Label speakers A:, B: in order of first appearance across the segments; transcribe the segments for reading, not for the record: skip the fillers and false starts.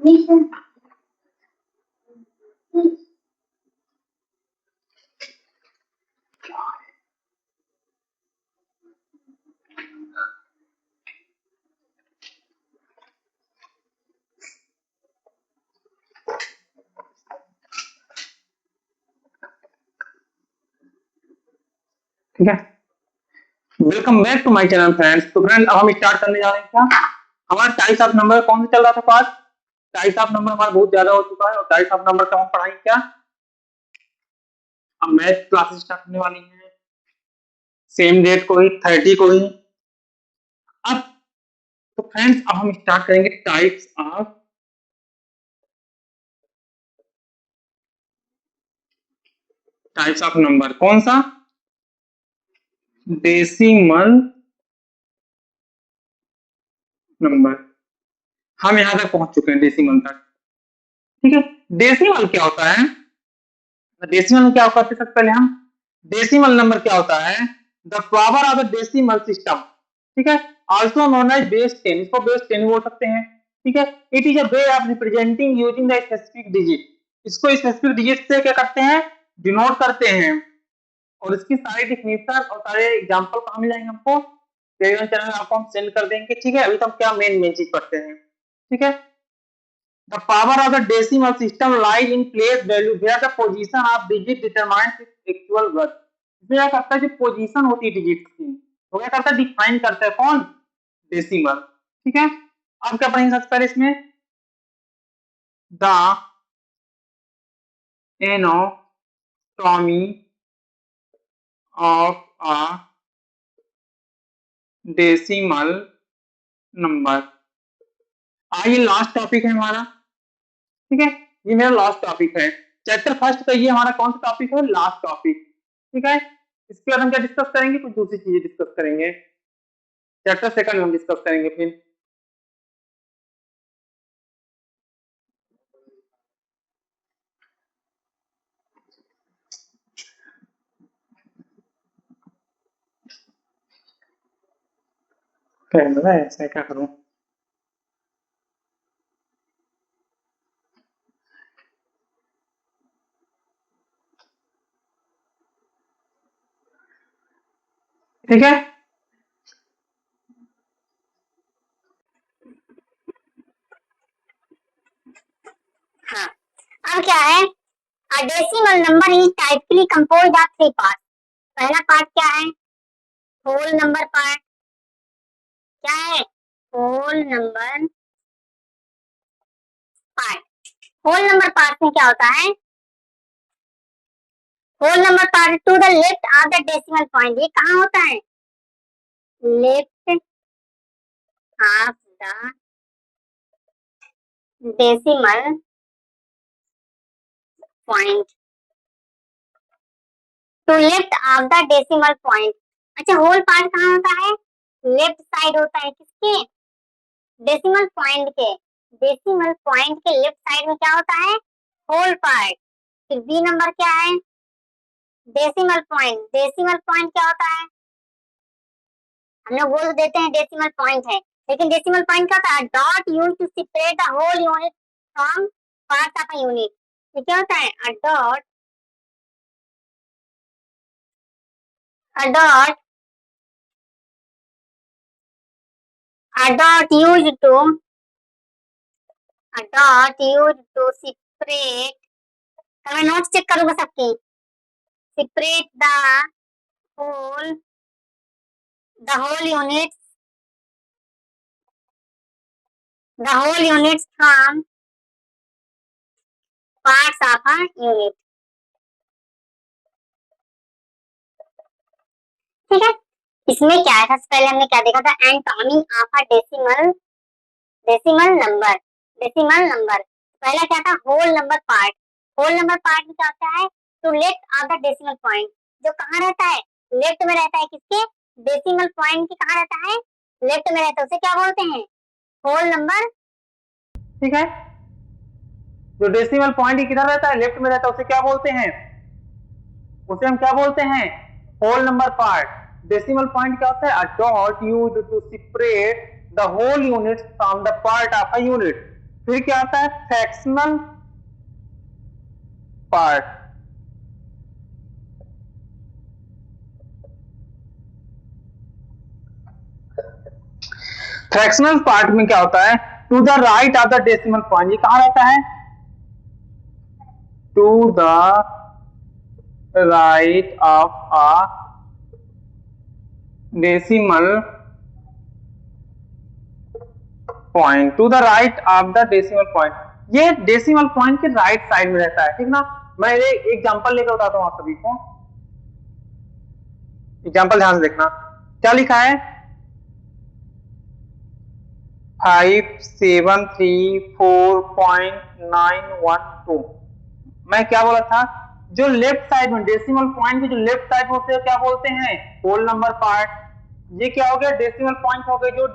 A: ठीक है, welcome back to my channel friends. तो फ्रेंड अब हम स्टार्ट करने जा रहे हैं क्या हमारा टाइप्स ऑफ नंबर कौन सा चल रहा था पास। टाइप्स ऑफ नंबर हमारा बहुत ज्यादा हो चुका है और टाइप्स ऑफ नंबर का हम पढ़ाएंगे क्या। अब मैथ क्लासेस स्टार्ट होने वाली हैं सेम डेट को ही 30 को ही। अब तो फ्रेंड्स अब हम स्टार्ट करेंगे टाइप्स ऑफ नंबर। कौन सा? Decimal number. हम यहां तक पहुंच चुके हैं डेसिमल तक। ठीक है, डेसिमल क्या होता है? डेसिमल में क्या होता है? सबसे पहले हम डेसिमल नंबर क्या होता है? The power of the decimal system. ठीक है, आल्सो नोन एज बेस 10। इसको बेस 10 बोल सकते हैं। ठीक है, it is a way of representing using the specific digit. इसको स्पेसिफिक डिजिट से क्या करते हैं? डिनोट करते हैं। और इसकी सारी डिफिनेशन और सारे एग्जांपल कहां मिल जाएंगे हमको? टेलीग्राम चैनल में आपको हम सेंड कर देंगे। ठीक है, अभी तो हम क्या मेन चीज पढ़ते हैं। ठीक है, the power of the decimal system lies in place value where the position of digit determines its actual worth। इसमें क्या करता है? जो पोजीशन होती है डिजिट की वो क्या करता है? डिफाइन करता है। कौन? डेसिमल। ठीक है, अब क्या पढ़ेंगे सबसे पहले इसमें? The anatomy of a decimal number. ये लास्ट टॉपिक है हमारा। ठीक है, ये मेरा लास्ट टॉपिक है। चैप्टर फर्स्ट का ये हमारा कौन सा टॉपिक है? Last topic. ठीक है, इसके बाद हम क्या डिस्कस करेंगे? कुछ दूसरी चीजें डिस्कस करेंगे। चैप्टर सेकंड में हम डिस्कस करेंगे फिर। कैमरा ऐसा क्या करूं? ठीक है,
B: हाँ, अब क्या है? A decimal number is typically composed of three parts। पहला पार्ट क्या है? Whole number part. क्या है? Whole number part. Whole number part में क्या होता है? Whole number part to the left of the decimal point. ये कहाँ होता है? Left of the decimal point. To left of the decimal point. अच्छा, होल पार्ट कहाँ होता है? लेफ्ट साइड होता है। किसके? डेसिमल पॉइंट के। डेसिमल पॉइंट के लेफ्ट साइड में क्या होता है? Whole part. फिर बी नंबर क्या है? Decimal point. डेसिमल पॉइंट क्या होता है? हम लोग बोल देते हैं डेसिमल पॉइंट है, लेकिन डेसिमल पॉइंट क्या होता है? Dot use to separate the whole unit from parts of a unit. ये क्या होता है? a dot used to separate। मैं नोट्स चेक करूंगा सबकी। Separate whole whole units from parts of a unit। ठीक है, इसमें क्या है? सबसे पहले हमने क्या देखा था? Anatomy of a decimal number. पहला क्या था? Whole number part. Whole number part में क्या होता है? To left of the decimal point. जो कहाँ रहता है? लेफ्ट में रहता है। किसके? डेसिमल पॉइंट के। कहाँ रहता है? लेफ्ट में रहता है। उसे क्या बोलते हैं? Whole number.
A: ठीक है, जो डेसिमल पॉइंट किधर रहता है? लेफ्ट में रहता है। उसे क्या बोलते हैं? उसे हम क्या बोलते हैं? Whole number part. Decimal point क्या होता है? A dot used to separate the whole unit from the part of a unit. फिर क्या आता है फ्रैक्शनल पार्ट। फ्रैक्शनल पार्ट में क्या होता है, to the right of the decimal point. ये कहां रहता है, to the right of a decimal point, to the right of the decimal point. ये डेसिमल पॉइंट के राइट साइड में रहता है, ठीक ना। मैं एक एग्जांपल लेकर बताता हूं आप सभी को। एग्जांपल ध्यान से देखना, क्या लिखा है 5734912। मैं क्या बोला था, जो लेफ्ट साइड में डेसिमल पॉइंट के जो लेफ्ट साइड होते हैं क्या बोलते हैं, होल नंबर पार्ट। ये क्या हो गया, डेसिमल पॉइंट हो गए। जो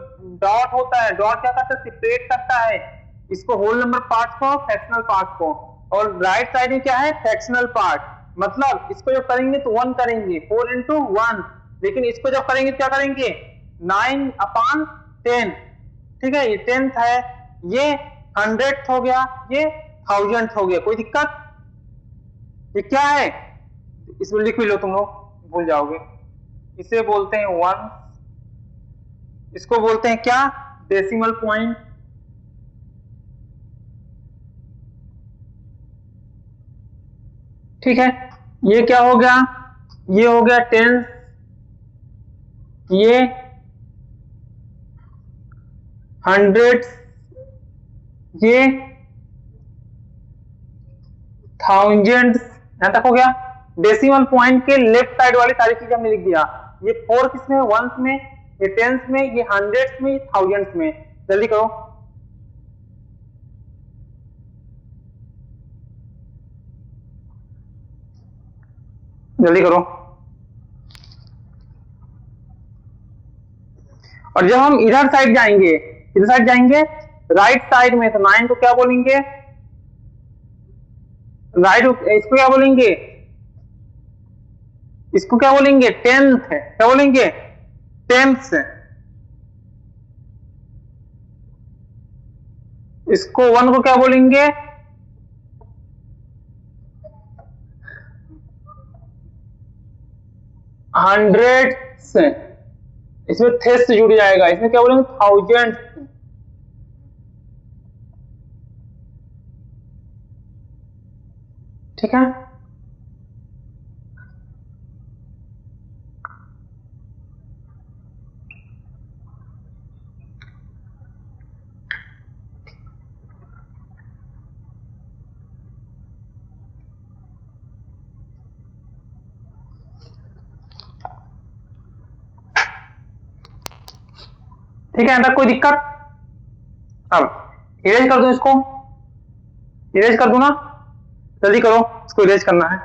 A: डॉट होता है, डॉट क्या करता है, सेपरेट करता है इसको होल नंबर पार्ट को, फ्रैक्शनल पार्ट को। और राइट साइड में क्या है, फ्रैक्शनल पार्ट। मतलब इसको जब करेंगे तो 1 करेंगे, 4 into 1। लेकिन इसको जब करेंगे क्या करेंगे, 9/10। ठीक है, ये 10th है, ये 100th हो गया, ये 1000th हो गया। कोई दिक्कत, ये क्या है, इसमें लिख भी लो, तुम लोग भूल जाओगे। इसे बोलते हैं 1, इसको बोलते हैं क्या, डेसिमल पॉइंट। ठीक है, ये क्या हो गया, ये हो गया 10, ये 100, ये 1000, यहां तक हो गया। डेसिमल पॉइंट के लेफ्ट साइड वाली सारी चीजें हमने लिख दिया। ये 4 किसमें, 1s में, ये 10s में, ये 100s में, ये 1000s में। जल्दी करो, जल्दी करो। और जब हम इधर साइड जाएंगे, इधर साइड जाएंगे राइट साइड में, तो 9 को क्या बोलेंगे, राइट, इसको क्या बोलेंगे, इसको क्या बोलेंगे, 10th है, क्या बोलेंगे, 10th। इसको 1 को क्या बोलेंगे, 100th। इसमें थे से जुड़ जाएगा, इसमें क्या बोलेंगे, 1000th। ठीक है, ठीक है, अंदर कोई दिक्कत। अब इरेज कर दूं इसको, इरेज कर दूं ना, जल्दी करो, इसको इरेज करना है।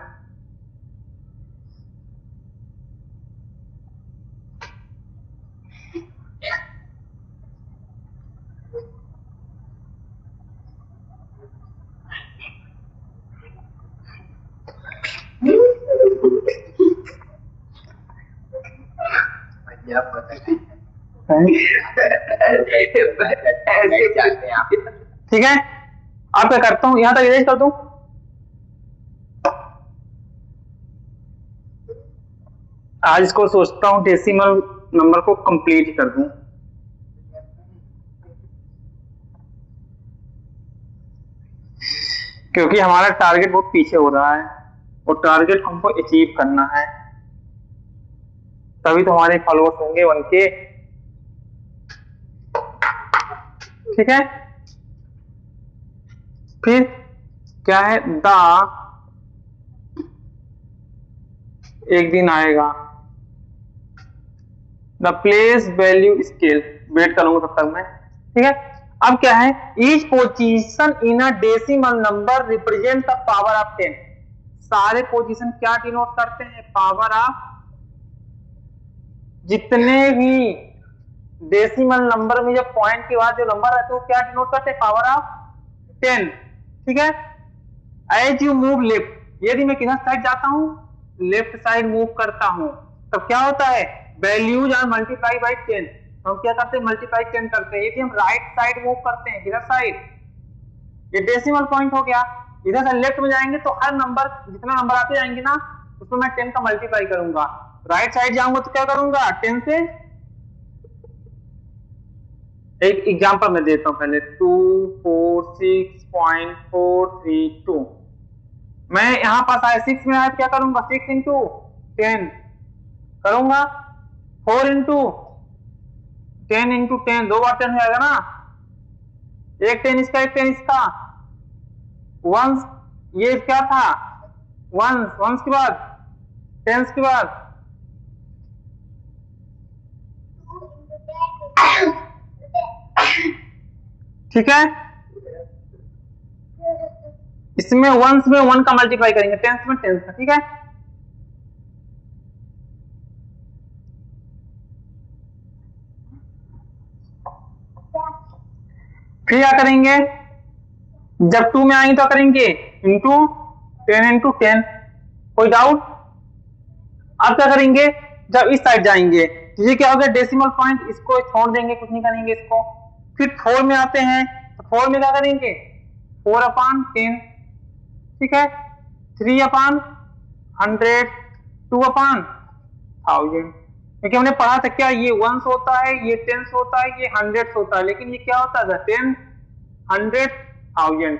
A: ठीक है, अब क्या करता हूं, यहां तक इरेज कर दूं। आज इसको सोचता हूं डेसिमल नंबर को कंप्लीट कर दूं। क्योंकि हमारा टारगेट बहुत पीछे हो रहा है, और टारगेट हमको अचीव करना है, तभी तो हमारे फॉलोअर्स होंगे 1K। ठीक है, फिर क्या है, एक दिन आएगा the place value scale, wait करूंगा तब तक मैं। ठीक है, अब क्या है, each position in a decimal number represent the power of 10। सारे पोजीशन क्या डिनोट करते हैं, पावर ऑफ। जितने भी डेसिमल नंबर में जब पॉइंट के बाद जो नंबर रहते हैं वो क्या डिनोट करते हैं, पावर ऑफ 10। ठीक है, एज यू मूव लेफ्ट, यदि मैं किधर साइड जाता हूं, लेफ्ट साइड मूव करता हूं, तब क्या होता है, वैल्यूज आर मल्टीप्लाई बाई 10। हम क्या करते हैं, मल्टीप्लाई 10 करते हैं। यदि हम राइट साइड मूव करते हैं, किधर साइड, ये डेसिमल पॉइंट हो गया। इधर से लेफ्ट में जाएंगे तो हर नंबर जितना नंबर आते जाएंगे ना उसमें मैं 10 का मल्टीप्लाई करूंगा। राइट साइड जाऊंगा तो क्या करूंगा 10 से, एक एग्जांपल मैं देता हूं पहले, 246.432। मैं यहां पास आया 6 में आया क्या करूंगा 6 इंटू 10 करूंगा, 4 इंटू 10 इंटू 10 दो बार 10 हो जाएगा ना, एक 10 इसका एक 10 इसका, वंस ये क्या था वंस, वंस के बाद टेंस के बाद ठीक है। इसमें वंस में 1 का मल्टीप्लाई करेंगे, टेंस में टेंस का, ठीक है। फिर क्या करेंगे, जब 2 में आएंगे तो करेंगे इंटू 10 इंटू 10। कोई डाउट? अब क्या करेंगे, जब इस साइड जाएंगे तो ये क्या हो गया डेसिमल पॉइंट, इसको छोड़ देंगे, कुछ नहीं करेंगे इसको। फिर 4 में आते हैं तो 4 में क्या करेंगे 4 अपान 10, ठीक है, 3 अपान 100, 2 अपान 1000। क्योंकि हमने पढ़ा था क्या, ये वंस होता है, ये टेंस होता है, ये हंड्रेड्स होता है, लेकिन ये क्या होता है 10, 100, 1000।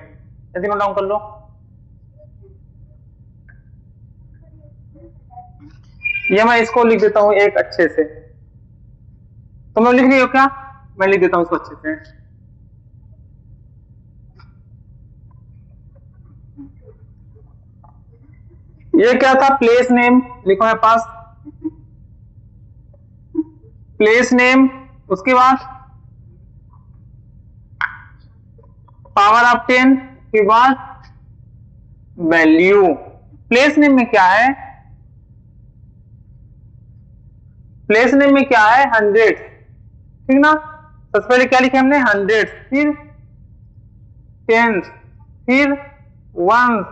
A: डेसिमल डाउन कर लो। ये मैं इसको लिख देता हूं एक अच्छे से, तो मैं लिख रही हो क्या, मैं लिख देता हूं इसको अच्छे से। ये क्या था प्लेस नेम, लिखो मेरे पास प्लेस नेम, उसके बाद पावर ऑफ 10 के बाद वैल्यू। प्लेस नेम में क्या है, प्लेस नेम में क्या है 100, ठीक ना। सबसे पहले क्या लिखे हमने 100, फिर 10, फिर 1,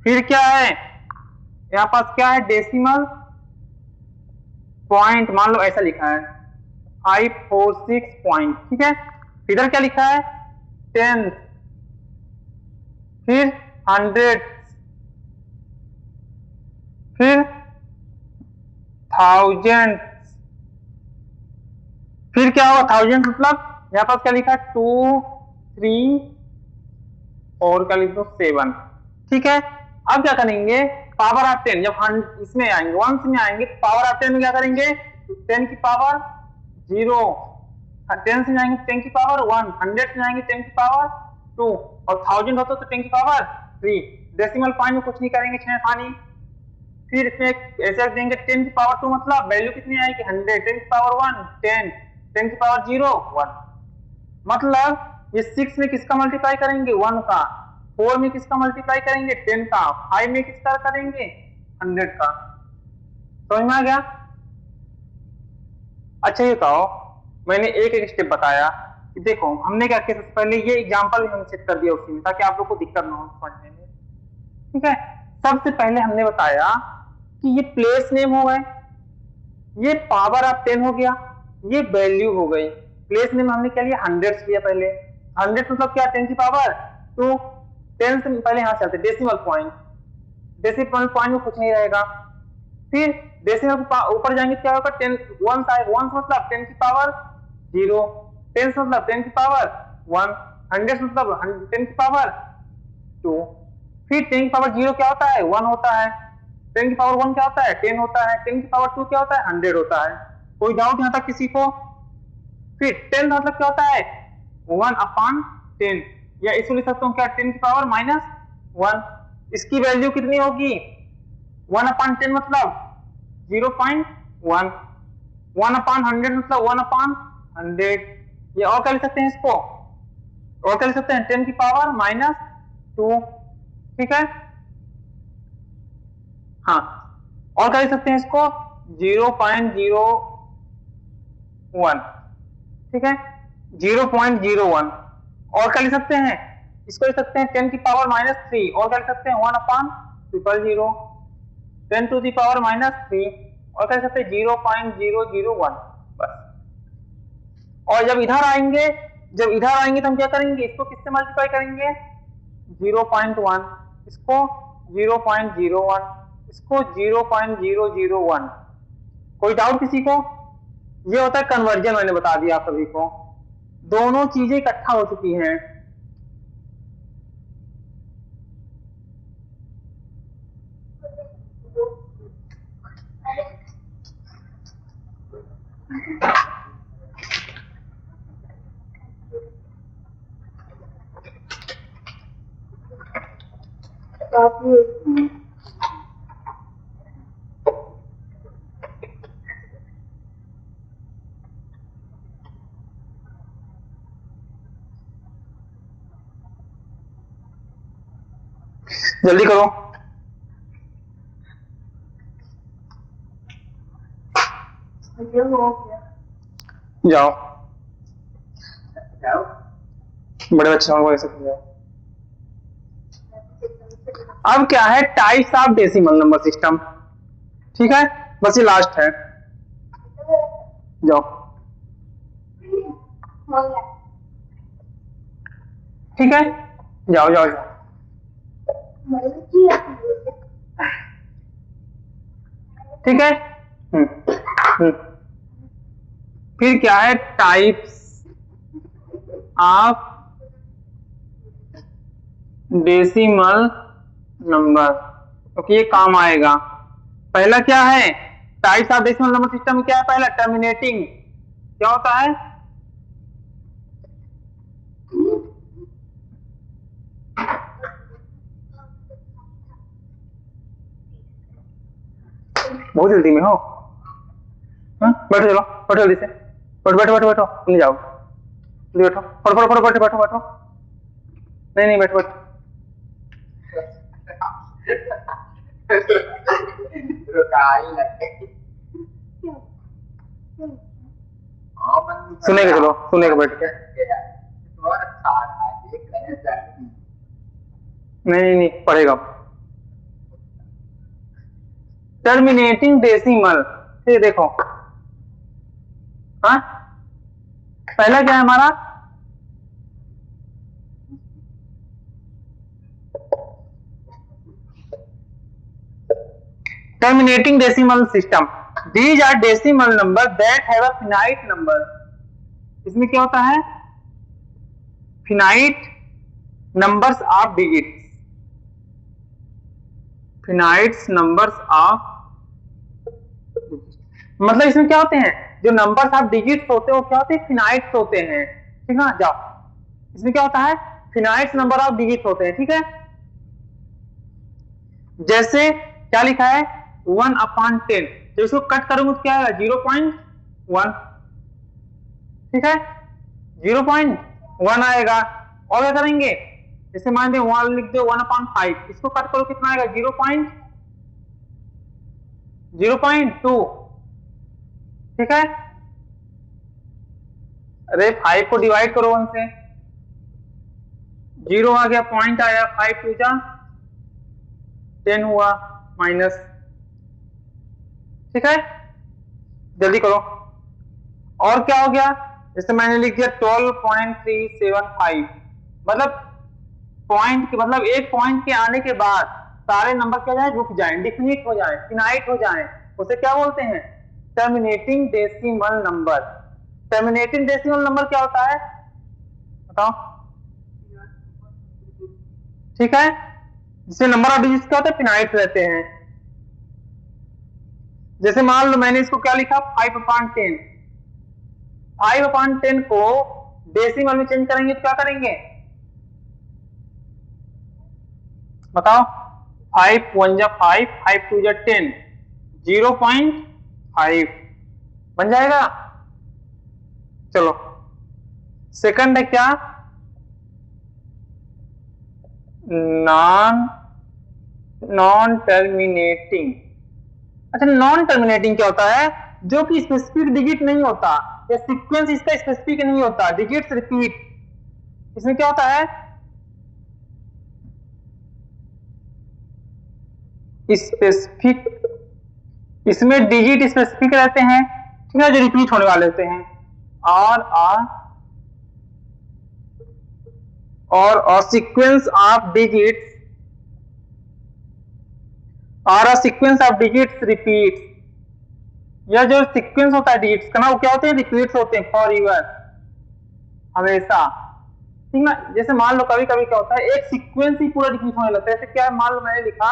A: फिर क्या है यहां पास क्या है डेसिमल पॉइंट, मान लो ऐसा लिखा है 546 पॉइंट, ठीक है। इधर क्या लिखा है 10, फिर 100, फिर 1000, फिर क्या होगा 1000 मतलब यहां पास क्या लिखा है 2, 3 और क्या लिख दो 7, ठीक है। अब क्या करेंगे पावर ऑफ 10, जब हम इसमें आएंगे वंस में आएंगे पावर ऑफ 10 में क्या करेंगे 10 की पावर 0, 10 से जाएंगे 10 की पावर 1, 100 से जाएंगे 10 की पावर 2, और 1000 होता तो 10 की पावर 3। डेसिमल पॉइंट में कुछ नहीं करेंगे, छह खानी। फिर इसमें ऐसे रख देंगे 10 की पावर 2 मतलब वैल्यू कितनी आएगी 100, 10 की पावर 1 10, 10 की पावर 0 1, मतलब ये 6 में किसका मल्टीप्लाई करेंगे 1 का, 4 में किसका मल्टीप्लाई करेंगे 10 का, 5 में किसका करेंगे 100 का। समझ में आ गया? अच्छा ये बताओ, मैंने एक एक स्टेप बताया कि देखो हमने क्या किया, सबसे पहले ये एग्जांपल हमने सेट कर दिया उसी में ताकि आप लोग को दिक्कत ना हो समझने में, ठीक है। सबसे पहले हमने बताया कि ये प्लेस नेम हो गए, ये पावर ऑफ 10 हो गया, ये वैल्यू हो गई। प्लेस नेम हमने क्या लिया 100 लिया पहले, 100 मतलब क्या 10 की पावर, तो 10 से पहले यहां चलते डेसिमल पॉइंट, डेसिमल पॉइंट में कुछ नहीं रहेगा। फिर डेसिमल ऊपर जाएंगे क्या होगा 10, 1 आएगा, 1 मतलब 10 की पावर 0, 10 मतलब 10 की पावर 1, 100 मतलब 10 की पावर 2, फिर 10 की पावर 0 क्या होता है 1 होता है, 10 की पावर 1 क्या होता है 10 होता है, 10 की पावर 2 क्या होता है 100 होता है। कोई डाउट यहां तक किसी को? फिर 10 मतलब क्या होता है 1 अपान 10, या इसको लिख सकता हूं क्या 10 की पावर -1, इसकी वैल्यू कितनी होगी 1 अपान 10 मतलब 0.1, 1 अपान 100 मतलब 1 अपान 100, ये और क्या लिख सकते हैं इसको, और क्या लिख सकते हैं 10 की पावर -2, ठीक है। हाँ, और क्या लिख सकते हैं इसको 0.01, ठीक है 0.01, और क्या लिख सकते हैं इसको लिख सकते हैं 10 की पावर -3, और क्या लिख सकते हैं 1 अपान 000, 10 टू दी पावर -3, और क्या लिख सकते हैं 0.001 बस। और जब इधर आएंगे तो हम क्या करेंगे इसको किससे मल्टीप्लाई करेंगे 0.1, इसको 0.01, इसको 0.001। कोई डाउट किसी को? ये होता है कन्वर्जन, मैंने बता दिया आप सभी को। दोनों चीजें इकट्ठा हो चुकी हैं। जल्दी करो। जाओ बड़े बच्चे हो ऐसे जाओ। अब क्या है, types of decimal number system. ठीक है, बस ये लास्ट है। जाओ। ठीक है, जाओ जाओ जाओ। ठीक है। फिर क्या है, टाइप्स ऑफ डेसिमल नंबर, क्योंकि ये काम आएगा। पहला क्या है, types of decimal number system में क्या है, पहला टर्मिनेटिंग। क्या होता है, बहुत जल्दी में हो। बैठो, चलो बैठो जल्दी से, बैठो बैठो बैठो बैठो, नहीं जाओ, बैठो फटो फटो फटो बैठो बैठो बैठो, नहीं नहीं बैठो बैठो। सुनेगा, चलो सुनेगा बैठ के। नहीं नहीं पढ़ेगा। टर्मिनेटिंग डेसिमल, ये देखो। हाँ, पहला क्या है हमारा, terminating decimal system. These are decimal number that have a finite number। इसमें क्या होता है, finite numbers of digits, finite numbers of, मतलब इसमें क्या होते हैं, जो नंबर्स ऑफ डिजिट्स होते हैं वो क्या होते हैं, फिनाइट्स होते हैं। ठीक ना, जाओ। इसमें क्या होता है, फिनाइट्स नंबर ऑफ डिजिट्स होते हैं। ठीक है, जैसे क्या लिखा है, 1/10, तो इसको कट करूंगा तो क्या आएगा, 0.1। ठीक है, 0.1 आएगा। और क्या करेंगे, जैसे मान लीजिए 1 लिख दो, 1/5, इसको कट करो कितना आएगा, 0.2। ठीक है, अरे 5 को डिवाइड करो 1 से, 0 आ गया, पॉइंट आया, 5 2 जा 10 हुआ, माइनस। ठीक है, जल्दी करो। और क्या हो गया, जैसे मैंने लिख दिया 12.375, मतलब पॉइंट के, मतलब एक पॉइंट के आने के बाद सारे नंबर क्या जाए, रुक जाए, डिफिनिट हो जाए, फिनाइट हो जाए, उसे क्या बोलते हैं, terminating decimal number. Terminating decimal number क्या होता है, बताओ। ठीक है, जिससे नंबर ऑफ डिजिट्स क्या होते हैं, फिनाइट रहते हैं। जैसे मान लो मैंने इसको क्या लिखा, 5/10। 5/10 को डेसिमल में चेंज करेंगे तो क्या करेंगे, बताओ। 5 1 जा 5, 5 2 जा 10, 0.5 बन जाएगा। चलो, सेकंड है क्या, नॉन टर्मिनेटिंग। अच्छा, नॉन टर्मिनेटिंग क्या होता है, जो कि स्पेसिफिक डिजिट नहीं होता, या सीक्वेंस इसका स्पेसिफिक नहीं होता, डिजिट्स रिपीट। इसमें क्या होता है, स्पेसिफिक, इसमें डिजिट स्पेसिफिक रहते हैं, ठीक है, जो रिपीट होने वाले होते हैं। और और a sequence of digits or a sequence of digits repeats, यह जो सीक्वेंस होता है डिजिट्स का ना वो क्या होते हैं, रिपीट्स होते हैं फॉर ईवर, हमेशा, ठीक ना। जैसे मान लो कभी कभी क्या होता है एक सीक्वेंस ही पूरा रिपीट होने लगता है। जैसे क्या, मान लो मैंने लिखा,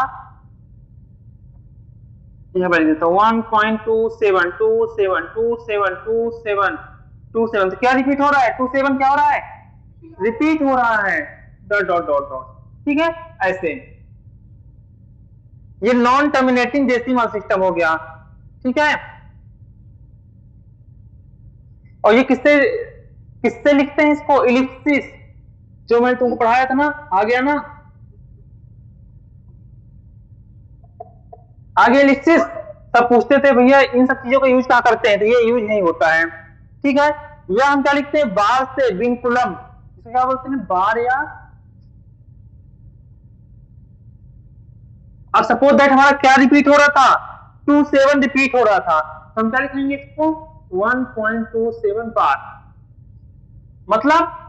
A: यह बता देता हूँ 1.2727272727 27, तो क्या रिपीट हो रहा है, 27 क्या हो रहा है, रिपीट हो रहा है, डॉट डॉट डॉट डॉट, ठीक है। ऐसे ये नॉन टर्मिनेटिंग डेसिमल सिस्टम हो गया, ठीक है। और ये किससे किससे लिखते हैं इसको, इलिप्सिस, जो मैंने तुमको पढ़ाया था ना, आ गया ना, आगे इलिप्सिस। सब पूछते थे भैया इन सब चीजों का यूज कहाँ करते हैं, तो ये यूज नहीं होता है, ठीक है। या हम क्या लिखते हैं, बार से विनकुलम, इसे क्या बोलते हैं, बार, या अब सपोज दैट हमारा क्या रिपीट हो रहा था, 27 रिपीट हो रहा था, तो हम क्या लिखेंगे इसको, 1.27 बार, मतलब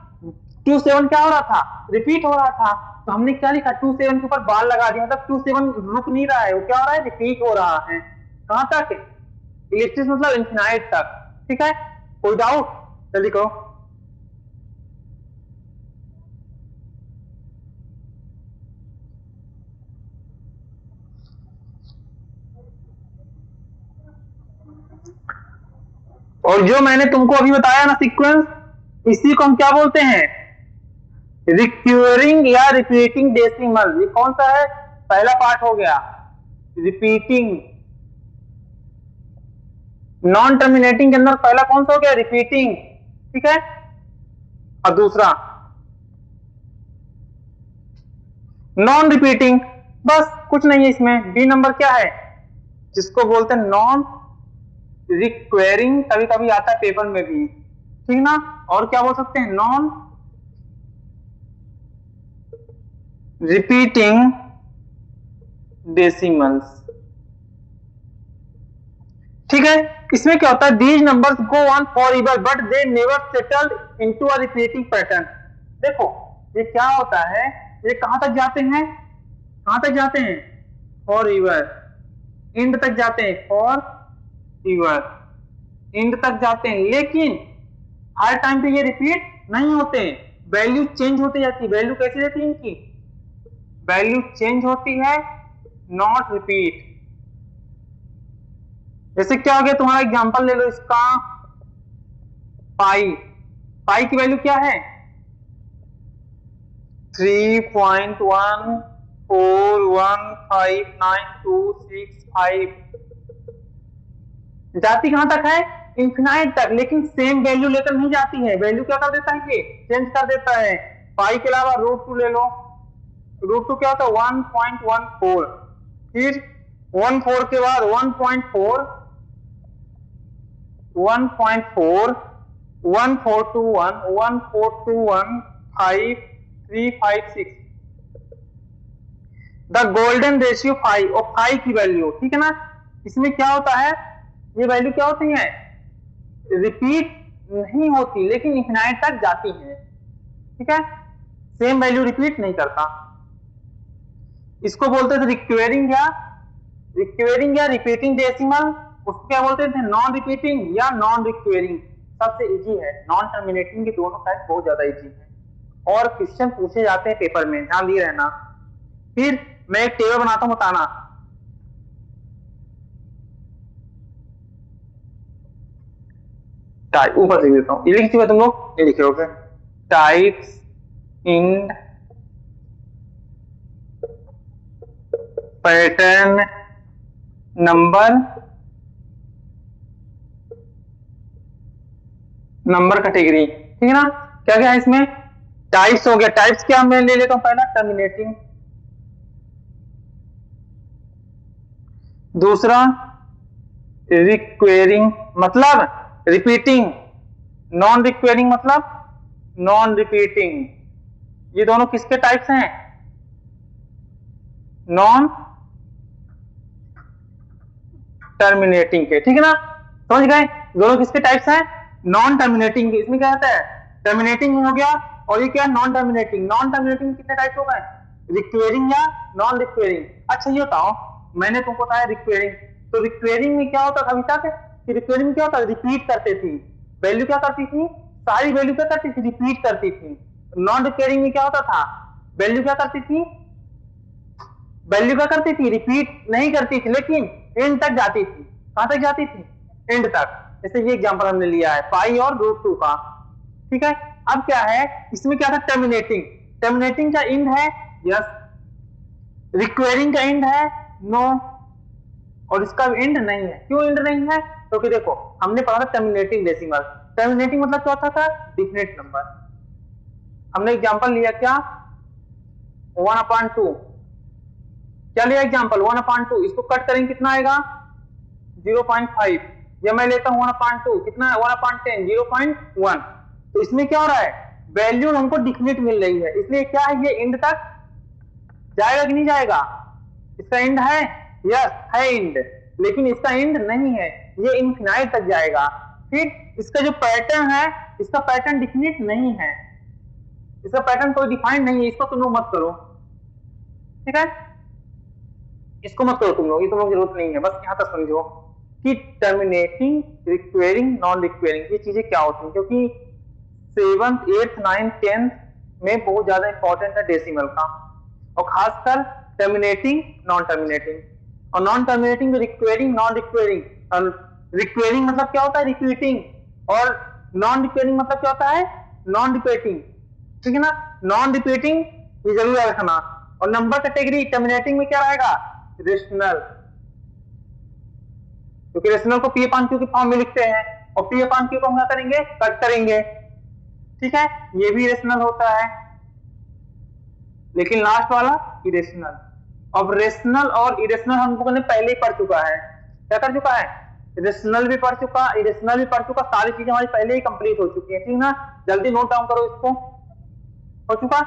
A: 27 क्या हो रहा था, रिपीट हो रहा था, तो हमने क्या लिखा, 27 के ऊपर बार लगा दिया, मतलब 27 रुक नहीं रहा है, वो क्या हो रहा है, रिपीट हो रहा है, कहां तक, इलिप्सिस मतलब इंफिनाइट तक, ठीक है। कोई डाउट, जल्दी करो। और जो मैंने तुमको अभी बताया ना सीक्वेंस, इसी को हम क्या बोलते हैं, रिक्यूरिंग या रिपीटिंग डेसिमल। ये कौन सा है, पहला पार्ट हो गया रिपीटिंग, नॉन टर्मिनेटिंग के अंदर पहला कौन सा हो गया, रिपीटिंग, ठीक है। और दूसरा नॉन रिपीटिंग, बस कुछ नहीं है इसमें। बी नंबर क्या है, जिसको बोलते हैं नॉन रिक्वेरिंग, कभी कभी आता है पेपर में भी, ठीक ना। और क्या बोल सकते हैं, नॉन रिपीटिंग डेसिमल्स, ठीक है। इसमें क्या होता है, these numbers go on for ever but they never settled into a repeating pattern. देखो ये क्या होता है, ये कहां तक जाते हैं, कहां तक जाते हैं, फॉर एवर, एंड तक जाते हैं, फॉर एवर एंड तक जाते हैं, लेकिन हर टाइम पे ये रिपीट नहीं होते, वैल्यू चेंज होती जाती है। वैल्यू कैसी रहती है इनकी, वैल्यू चेंज होती है, नॉट रिपीट। जैसे क्या हो गया, तुम्हारा एग्जांपल ले लो इसका, पाई, पाई की वैल्यू क्या है, 3.14159265, जाती कहां तक है, इंफिनाइट तक, लेकिन सेम वैल्यू लेकर नहीं जाती है। वैल्यू क्या कर देता है, ये चेंज कर देता है। पाई के अलावा √2 ले लो, √2 क्या होता है, 1.14, फिर 14 के बाद 1.4, 1.4, 1421, 1421, 5356, द गोल्डन रेशियो 5, और 5 की वैल्यू, ठीक है ना। इसमें क्या होता है, ये वैल्यू क्या होती है, रिपीट नहीं होती, लेकिन इन्फिनाइट तक जाती है, ठीक है। सेम वैल्यू रिपीट नहीं करता। इसको बोलते थे रिक्वेरिंग या रिपीटिंग डेसिमल, उसको क्या बोलते थे, नॉन रिपीटिंग या नॉन रिक्वेरिंग। सबसे इजी है, नॉन टर्मिनेटिंग के दोनों टाइप बहुत ज्यादा इजी है, और क्वेश्चन पूछे जाते हैं पेपर में, ध्यान दिए रहना। फिर मैं एक टेबल बनाता हूं, बताना, ऊपर लिख देता हूं, ये लिख चुके तुम लोग, ये लिखे होगे, types in pattern number category, ठीक है ना। क्या क्या है इसमें, टाइप्स हो गया, टाइप्स क्या मैं ले लेता हूं, पहला टर्मिनेटिंग, दूसरा रिक्वेरिंग मतलब रिपीटिंग, नॉन रिक्वेरिंग मतलब नॉन रिपीटिंग। ये दोनों किसके टाइप्स हैं, नॉन टर्मिनेटिंग के, ठीक है ना। समझ गए, दोनों किसके टाइप्स हैं, नॉन टर्मिनेटिंग के। इसमें क्या होता है, टर्मिनेटिंग हो गया और ये क्या है, नॉन टर्मिनेटिंग। नॉन टर्मिनेटिंग कितने टाइप हो गए, रिक्वेरिंग या नॉन रिक्वेरिंग। अच्छा ये बताओ, मैंने तुमको बताया रिक्वेरिंग, तो रिक्वेरिंग में क्या होता था अभी तक कि रिक्वेरिंग में क्या होता, रिपीट करते थी, वैल्यू क्या करती थी, सारी वैल्यू क्या करती थी, रिपीट करती थी। नॉन रिक्वेरिंग में क्या होता था, वैल्यू क्या करती थी, वैल्यू क्या करती थी, रिपीट नहीं करती थी, लेकिन एंड तक जाती थी। कहां तक जाती थी, एंड तक। जैसे ये एग्जांपल हमने लिया है पाई और √2 का, ठीक है। अब क्या है, इसमें क्या था, टर्मिनेटिंग। टर्मिनेटिंग का एंड है यस, रिक्वेरिंग का एंड है नो, और इसका एंड नहीं है। क्यों एंड नहीं है, क्योंकि देखो हमने पढ़ा था टर्मिनेटिंग डेसिमल। टर्मिनेटिंग मतलब क्या होता था, डिफिनिट नंबर। हमने एग्जांपल लिया क्या, 1/2। क्या लिया एग्जांपल, 1/2। इसको कट करेंगे कितना आएगा, 0.5। या मैं लेता हूं 1/2, कितना है 1/10, 0.1। तो इसमें क्या हो रहा है, वैल्यू हमको डिफिनिट मिल रही है, इसलिए क्या है, ये एंड तक जाएगा कि नहीं जाएगा, इसका एंड है यस है एंड, लेकिन इसका एंड नहीं है, ये इनफिनाइट तक जाएगा। फिर इसका जो पैटर्न है, इसका पैटर्न डिफिनिट नहीं है, इसका पैटर्न कोई डिफाइंड नहीं है, इसको तुम लोग मत करो, ठीक है। इसको मत करो तुम लोग, ये तुम लोग जरूरत नहीं है, बस यहां तक समझो कि टर्मिनेटिंग, रिक्वेरिंग, नॉन रिक्वेरिंग ये चीजें क्या होती हैं, क्योंकि 7th 8th 9th 10th में बहुत ज्यादा इंपॉर्टेंट है डेसिमल का, और खासकर टर्मिनेटिंग, नॉन टर्मिनेटिंग। और नॉन टर्मिनेटिंग में रिक्वेरिंग, नॉन रिक्वेरिंग। रिक्वेरिंग मतलब क्या होता है, रिपीटिंग, और नॉन रिक्वेरिंग मतलब क्या होता है, नॉन रिपीटिंग, ठीक है ना। नॉन रिपीटिंग ये जरूर याद रखना। और नंबर कैटेगरी टर्मिनेटिंग में क्या रहेगा, रेशनल, क्योंकि रेशनल को P/Q के फॉर्म में लिखते हैं, और P/Q को हम क्या करेंगे, कट करेंगे, ठीक है। ये भी रेशनल होता है, लेकिन लास्ट वाला इरेशनल। अब रेशनल और इरेशनल हम लोगों ने पहले ही पढ़ चुका है, क्या कर चुका है, रेशनल भी पढ़ चुका, इरेशनल भी पढ़ चुका, सारी चीजें हमारी पहले ही कंप्लीट हो चुकी है, ठीक ना। जल्दी नोट डाउन करो इसको, हो चुका,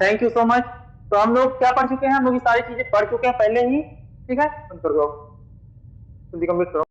A: थैंक यू सो मच। तो हम लोग क्या पढ़ चुके हैं, हम लोग ये सारी चीजें पढ़ चुके हैं पहले ही, ठीक है। बंद कर दो, जल्दी कंप्लीट करो।